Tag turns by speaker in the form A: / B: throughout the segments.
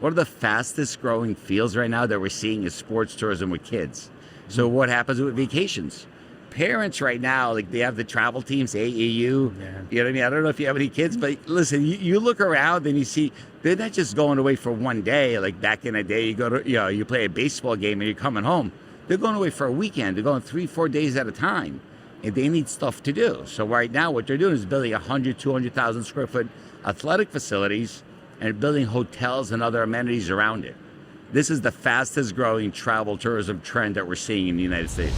A: One of the fastest growing fields right now that we're seeing is sports tourism with kids. So what happens with vacations? Parents right now, like they have the travel teams, AAU, you know what I mean? I don't know if you have any kids, but listen, you look around and you see they're not just going away for one day. Like back in the day, you go to, you play a baseball game and you're coming home. They're going away for a weekend. They're going 3-4 days at a time, and they need stuff to do. So right now, what they're doing is building 100, 200,000 square foot athletic facilities and building hotels and other amenities around it. This is the fastest growing travel tourism trend that we're seeing in the United States.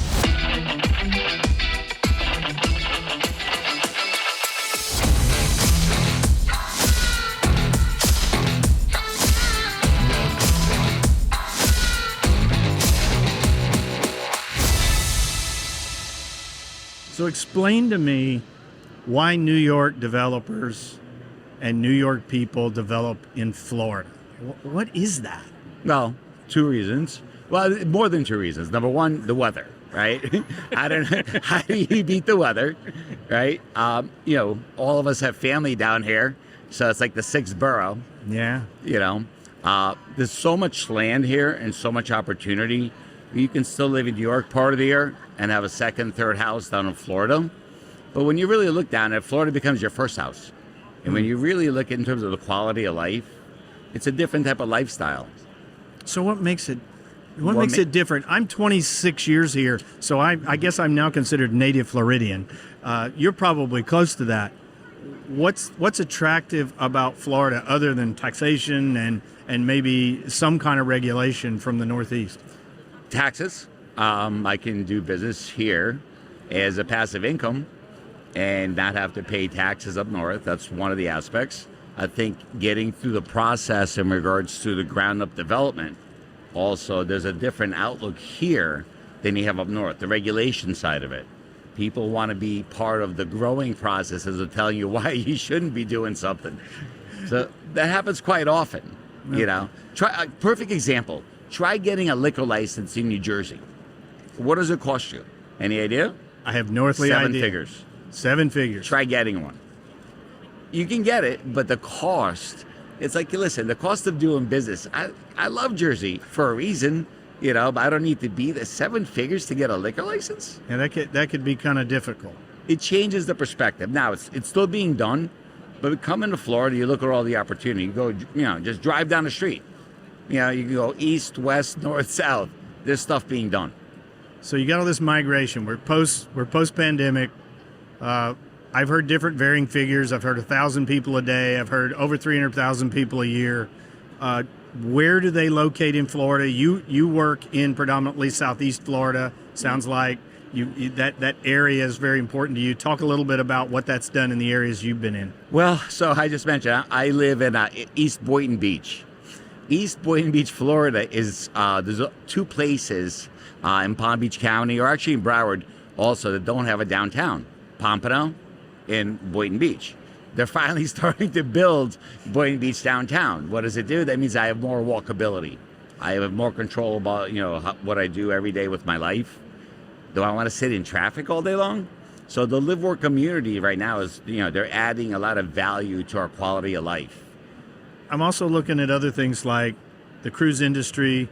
B: So explain to me why New York developers and New York people develop in Florida. What is that?
A: Well, two reasons. Well, more than two reasons. Number one, the weather, right? I don't know. How do you beat the weather, right? All of us have family down here, so it's like the sixth borough.
B: Yeah.
A: There's so much land here and so much opportunity. You can still live in New York part of the year and have a second, third house down in Florida. But when you really look down at it, Florida becomes your first house. And when you really look in terms of the quality of life, it's a different type of lifestyle.
B: So what makes it different? I'm 26 years here, so I guess I'm now considered native Floridian. You're probably close to that. What's attractive about Florida other than taxation and maybe some kind of regulation from the Northeast?
A: Taxes. I can do business here as a passive income and not have to pay taxes up north. That's one of the aspects. I think getting through the process in regards to the ground up development, also there's a different outlook here than you have up north, the regulation side of it. People want to be part of the growing processes of telling you why you shouldn't be doing something. So that happens quite often, Try a perfect example. Try getting a liquor license in New Jersey. What does it cost you? Any idea?
B: I have no idea.
A: 7 figures.
B: 7 figures.
A: Try getting one. You can get it, but the cost, it's like, listen, the cost of doing business, I love Jersey for a reason, but I don't need to be the 7 figures to get a liquor license.
B: Yeah, that could be kind of difficult.
A: It changes the perspective. Now, it's still being done, but coming to Florida, you look at all the opportunity. You go, just drive down the street. You can go east, west, north, south. There's stuff being done.
B: So you got all this migration. We're post-pandemic. I've heard different varying figures. I've heard 1,000 people a day. I've heard over 300,000 people a year. Where do they locate in Florida? You work in predominantly Southeast Florida. Sounds like that area is very important to you. Talk a little bit about what that's done in the areas you've been in.
A: Well, so I just mentioned I live in East Boynton Beach. East Boynton Beach, Florida is there's 2 places in Palm Beach County, or actually in Broward, also that don't have a downtown. Pompano and Boynton Beach. They're finally starting to build Boynton Beach downtown. What does it do? That means I have more walkability. I have more control about what I do every day with my life. Do I want to sit in traffic all day long? So the live work community right now is they're adding a lot of value to our quality of life.
B: I'm also looking at other things like the cruise industry,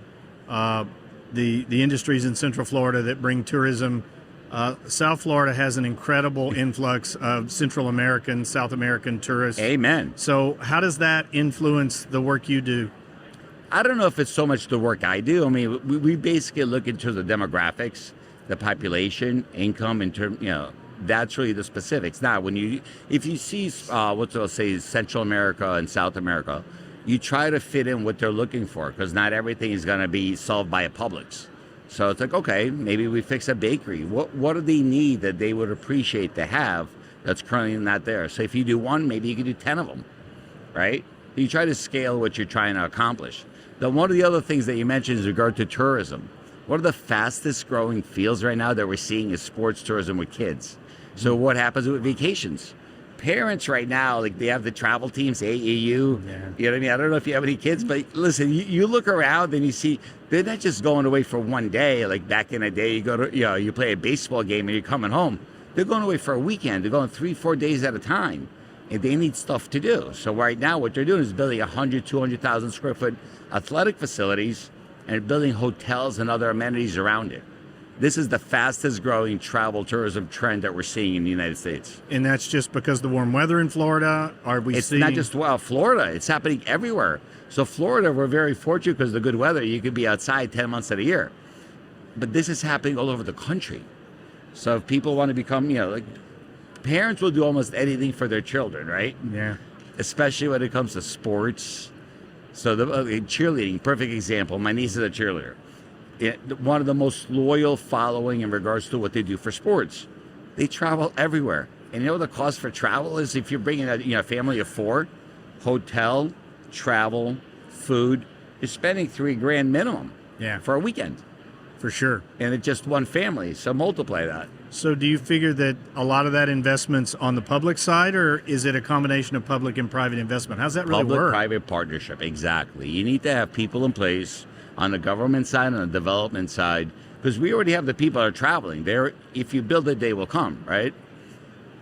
B: the industries in Central Florida that bring tourism. South Florida has an incredible influx of Central American, South American tourists.
A: Amen.
B: So how does that influence the work you do?
A: I don't know if it's so much the work I do. I mean, we basically look into the demographics, the population, income, in terms, that's really the specifics. Now, if you see Central America and South America, you try to fit in what they're looking for, because not everything is going to be solved by a Publix. So it's like, okay, maybe we fix a bakery. What do they need that they would appreciate to have that's currently not there? So if you do one, maybe you can do 10 of them, right? You try to scale what you're trying to accomplish. Then one of the other things that you mentioned is regard to tourism. One of the fastest growing fields right now that we're seeing is sports tourism with kids. So what happens with vacations? Parents right now, like they have the travel teams, AAU, you know what I mean? I don't know if you have any kids, but listen, you look around and you see they're not just going away for one day. Like back in the day, you go to, you play a baseball game and you're coming home. They're going away for a weekend. They're going 3-4 days at a time. and they need stuff to do. So right now, what they're doing is building 100, 200,000 square foot athletic facilities and building hotels and other amenities around it. This is the fastest growing travel tourism trend that we're seeing in the United States.
B: And that's just because the warm weather in Florida? Are we
A: It's
B: seeing...
A: not just Florida, it's happening everywhere. So Florida, we're very fortunate because of the good weather. You could be outside 10 months of the year. But this is happening all over the country. So if people want to become, like parents will do almost anything for their children, right?
B: Yeah.
A: Especially when it comes to sports. So the cheerleading, perfect example. My niece is a cheerleader. One of the most loyal following in regards to what they do for sports. They travel everywhere. And you know what the cost for travel is? If you're bringing a family of 4, hotel, travel, food, you're spending $3,000 minimum for a weekend.
B: For sure.
A: And it's just one family. So multiply that.
B: So do you figure that a lot of that investment's on the public side, or is it a combination of public and private investment? How's that really work?
A: Public-private partnership, exactly. You need to have people in place on the government side and the development side, because we already have the people that are traveling. If you build it, they will come, right?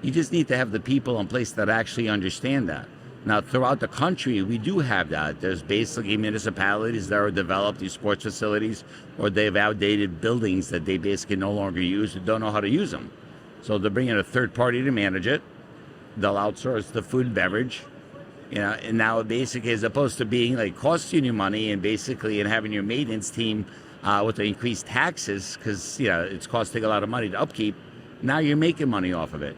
A: You just need to have the people in place that actually understand that. Now, throughout the country, we do have that. There's basically municipalities that are developed these sports facilities, or they have outdated buildings that they basically no longer use and don't know how to use them. So they're bringing a third party to manage it. They'll outsource the food and beverage. And now basically, as opposed to being like costing you money and basically and having your maintenance team with the increased taxes, because it's costing a lot of money to upkeep, now you're making money off of it.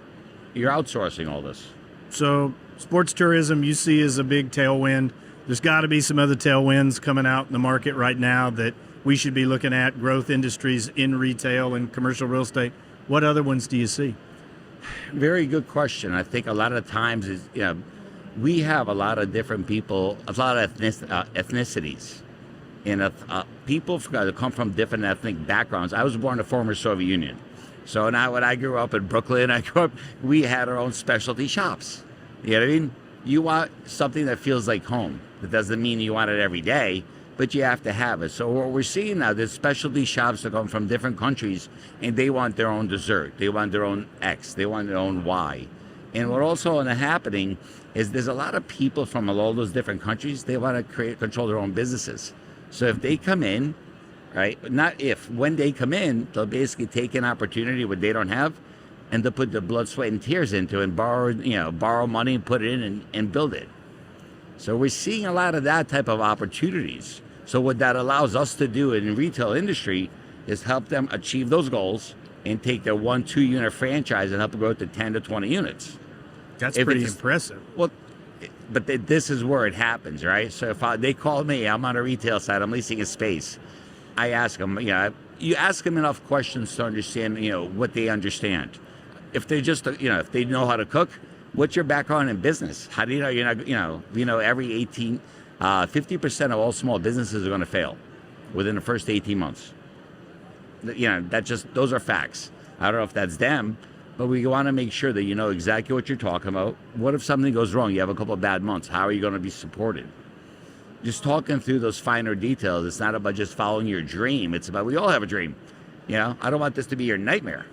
A: You're outsourcing all this.
B: So sports tourism you see as a big tailwind. There's got to be some other tailwinds coming out in the market right now that we should be looking at, growth industries in retail and commercial real estate. What other ones do you see?
A: Very good question. I think a lot of the times is, we have a lot of different people, a lot of ethnicities, and people that come from different ethnic backgrounds. I was born in the former Soviet Union. So now when I grew up in Brooklyn, we had our own specialty shops. You know what I mean? You want something that feels like home. That doesn't mean you want it every day, but you have to have it. So what we're seeing now, there's specialty shops that come from different countries, and they want their own dessert. They want their own X. They want their own Y. And what also is happening is there's a lot of people from all those different countries, they want to control their own businesses. So if they come in, right, when they come in, they'll basically take an opportunity what they don't have, and they'll put their blood, sweat, and tears into it and borrow money and put it in and build it. So we're seeing a lot of that type of opportunities. So what that allows us to do in the retail industry is help them achieve those goals and take their 1-2 unit franchise and help them grow to 10 to 20 units.
B: That's pretty impressive.
A: Well, but this is where it happens, right? So if they call me, I'm on a retail side, I'm leasing a space. I ask them, you ask them enough questions to understand, what they understand. If they just, if they know how to cook, what's your background in business? How do you know you're not, every 50% of all small businesses are going to fail within the first 18 months. Those are facts. I don't know if that's them, but we want to make sure that you know exactly what you're talking about. What if something goes wrong? You have a couple of bad months. How are you going to be supported? Just talking through those finer details. It's not about just following your dream. It's about, we all have a dream. I don't want this to be your nightmare.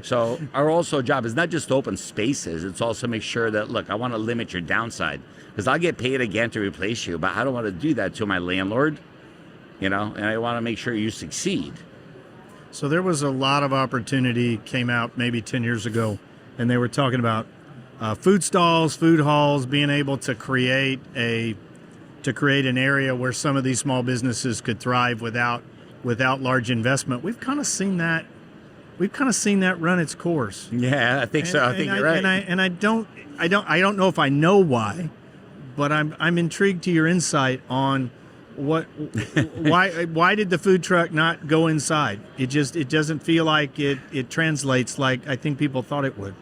A: So our job is not just to open spaces. It's also make sure that, look, I want to limit your downside, because I'll get paid again to replace you, but I don't want to do that to my landlord, and I want to make sure you succeed.
B: So there was a lot of opportunity came out maybe 10 years ago, and they were talking about food stalls, food halls, being able to create an area where some of these small businesses could thrive without large investment. We've kind of seen that run its course.
A: Yeah, I think so. I think you're right.
B: I don't know if I know why, but I'm intrigued to your insight on why did the food truck not go inside? It doesn't feel like it translates like I think people thought it would.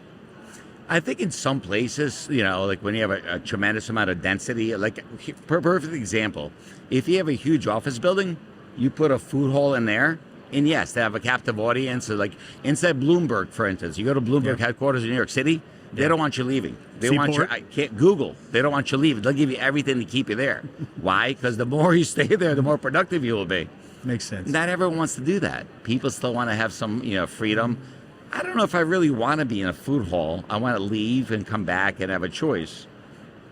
A: I think in some places, like when you have a tremendous amount of density, like perfect example, if you have a huge office building, you put a food hall in there, and yes, they have a captive audience. So like inside Bloomberg, for instance, you go to Bloomberg headquarters in New York City, they don't want you leaving. They want you. I can't Google. They don't want you leaving. They'll give you everything to keep you there. Why? Because the more you stay there, the more productive you will be.
B: Makes sense.
A: Not everyone wants to do that. People still want to have some, freedom. I don't know if I really want to be in a food hall. I want to leave and come back and have a choice.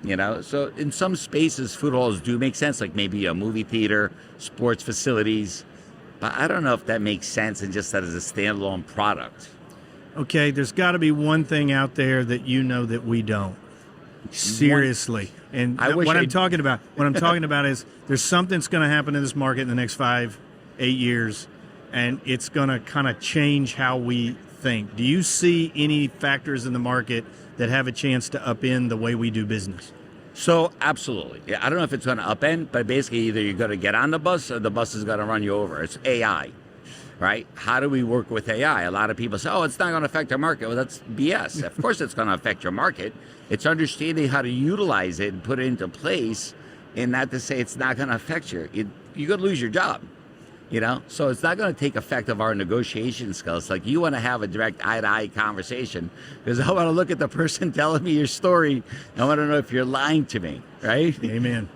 A: So in some spaces, food halls do make sense, like maybe a movie theater, sports facilities. But I don't know if that makes sense and just that as a standalone product.
B: Okay, there's got to be one thing out there that that we don't. Seriously. And what I'm talking about is there's something that's going to happen in this market in the next 5-8 years, and it's going to kind of change how we think. Do you see any factors in the market that have a chance to upend the way we do business?
A: So absolutely. Yeah, I don't know if it's going to upend, but basically either you're going to get on the bus or the bus is going to run you over. It's AI, right? How do we work with AI? A lot of people say, oh, it's not going to affect our market. Well, that's BS. Of course it's going to affect your market. It's understanding how to utilize it and put it into place, and not to say it's not going to affect you. You're going to lose your job. So it's not going to take effect of our negotiation skills. Like, you want to have a direct eye-to-eye conversation because I want to look at the person telling me your story. I want to know if you're lying to me, right?
B: Amen.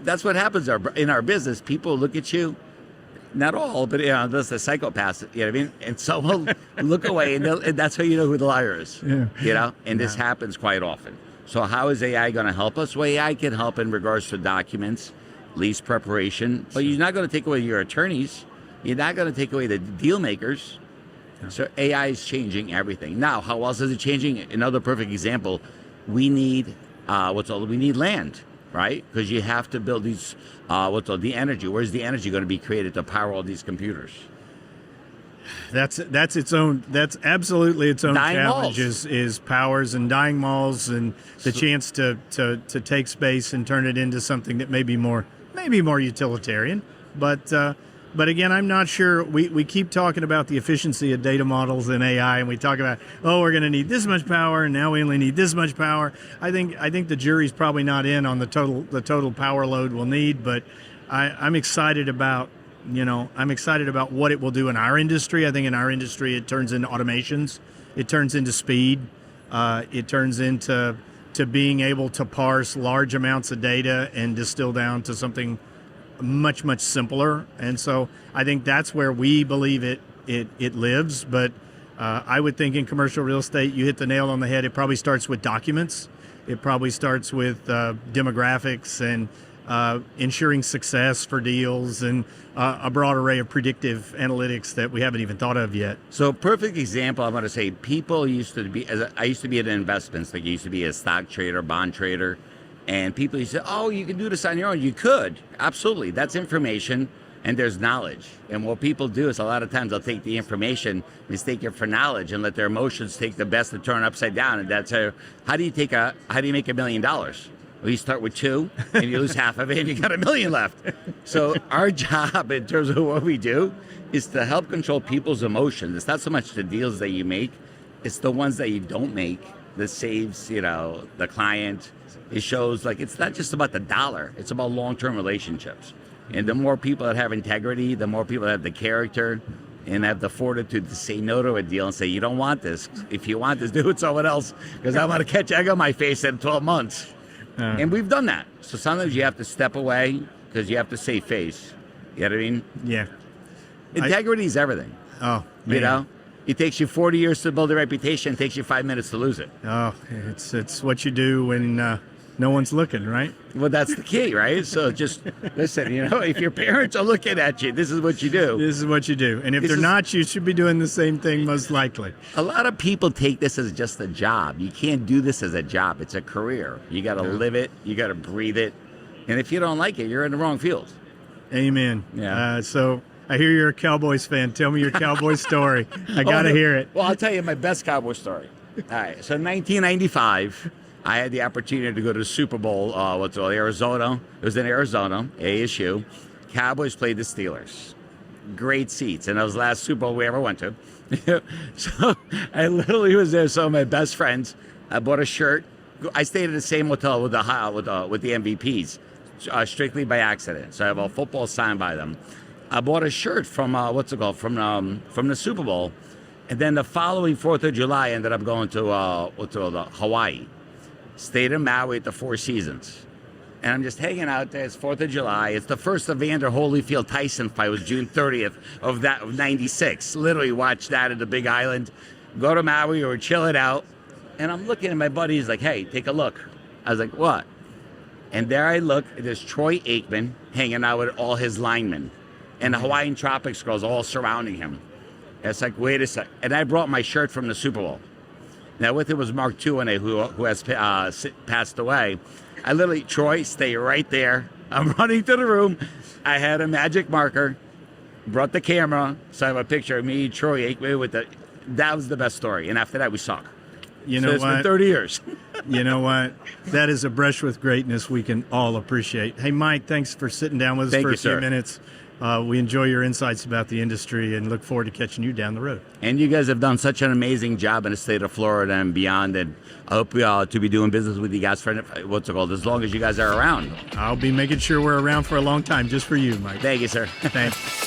A: That's what happens in our business. People look at you, not all, but unless the psychopaths, you know what I mean? And so we'll look away, and that's how you know who the liar is.
B: Yeah.
A: And this happens quite often. So how is AI going to help us? Well, AI can help in regards to documents, lease preparation, but you're not going to take away your attorneys. You're not going to take away the deal makers. So AI is changing everything. Now, how else is it changing? Another perfect example, we need we need land, right? Because you have to build these the energy. Where's the energy going to be created to power all these computers?
B: That's absolutely its own
A: dying
B: challenge
A: malls.
B: is powers and dying malls and the chance to take space and turn it into something that may be more utilitarian. But again, I'm not sure. We keep talking about the efficiency of data models and AI, and we talk about, we're going to need this much power, and now we only need this much power. I think the jury's probably not in on the total power load we'll need, but I'm excited about what it will do in our industry. I think in our industry it turns into automations, it turns into speed, it turns into being able to parse large amounts of data and distill down to something much, much simpler. And so I think that's where we believe it lives. But I would think in commercial real estate, you hit the nail on the head. It probably starts with documents. It probably starts with demographics and ensuring success for deals and a broad array of predictive analytics that we haven't even thought of yet.
A: So perfect example, I'm going to say, people used to be, I used to be in investments, like I used to be a stock trader, bond trader, and people used to say, oh, you can do this on your own. You could, absolutely. That's information, and there's knowledge. And what people do is a lot of times they'll take the information, mistake it for knowledge, and let their emotions take the best and turn it upside down. And that's how do you make $1 million? Well, you start with 2 and you lose half of it and you got $1 million left. So our job in terms of what we do is to help control people's emotions. It's not so much the deals that you make, it's the ones that you don't make that saves, the client. It shows like it's not just about the dollar, it's about long-term relationships. And the more people that have integrity, the more people that have the character and have the fortitude to say no to a deal and say, you don't want this. If you want this, do it with someone else, because I want to catch egg on my face in 12 months. And we've done that. So sometimes you have to step away because you have to save face. You know what I mean?
B: Yeah.
A: Integrity is everything.
B: Oh, man.
A: It takes you 40 years to build a reputation. It takes you 5 minutes to lose it.
B: Oh, it's what you do when no one's looking, right?
A: Well, that's the key, right? So just listen, if your parents are looking at you, this is what you do.
B: This is what you do. And if they're not, you should be doing the same thing most likely.
A: A lot of people take this as just a job. You can't do this as a job. It's a career. You got to live it. You got to breathe it. And if you don't like it, you're in the wrong field.
B: Amen.
A: Yeah.
B: So I hear you're a Cowboys fan. Tell me your Cowboy story. I got to hear it.
A: Well, I'll tell you my best Cowboy story. All right. So 1995, I had the opportunity to go to the Super Bowl, Arizona. It was in Arizona, ASU. Cowboys played the Steelers. Great seats. And that was the last Super Bowl we ever went to. So I literally was there. So my best friends, I bought a shirt. I stayed at the same hotel with the MVPs, strictly by accident. So I have a football signed by them. I bought a shirt from from the Super Bowl, and then the following 4th of July, I ended up going to Hawaii. Stayed in Maui at the Four Seasons, and I'm just hanging out there. It's 4th of July. It's the first Evander Holyfield Tyson fight. It was June 30th of '96. Literally watched that at the Big Island. go to Maui, we were chilling out, and I'm looking at my buddy. He's like, "Hey, take a look." I was like, "What?" And there I look, there's Troy Aikman hanging out with all his linemen, and the Hawaiian Tropics girls all surrounding him. And it's like, wait a sec. And I brought my shirt from the Super Bowl. Now with it was Mark Tuane, who has passed away. I literally, Troy, stay right there. I'm running to the room. I had a magic marker, brought the camera, so I have a picture of me, Troy Aikman, with the. That was the best story. And after that, we suck.
B: You know
A: It's
B: what?
A: been 30 years.
B: You know what? That is a brush with greatness we can all appreciate. Hey, Mike, thanks for sitting down with us
A: Thank
B: for
A: you,
B: a few
A: sir.
B: minutes. We enjoy your insights about the industry and look forward to catching you down the road.
A: And you guys have done such an amazing job in the state of Florida and beyond. And I hope to be doing business with you guys for what's it called, as long as you guys are around.
B: I'll be making sure we're around for a long time just for you, Mike.
A: Thank you, sir.
B: Thanks.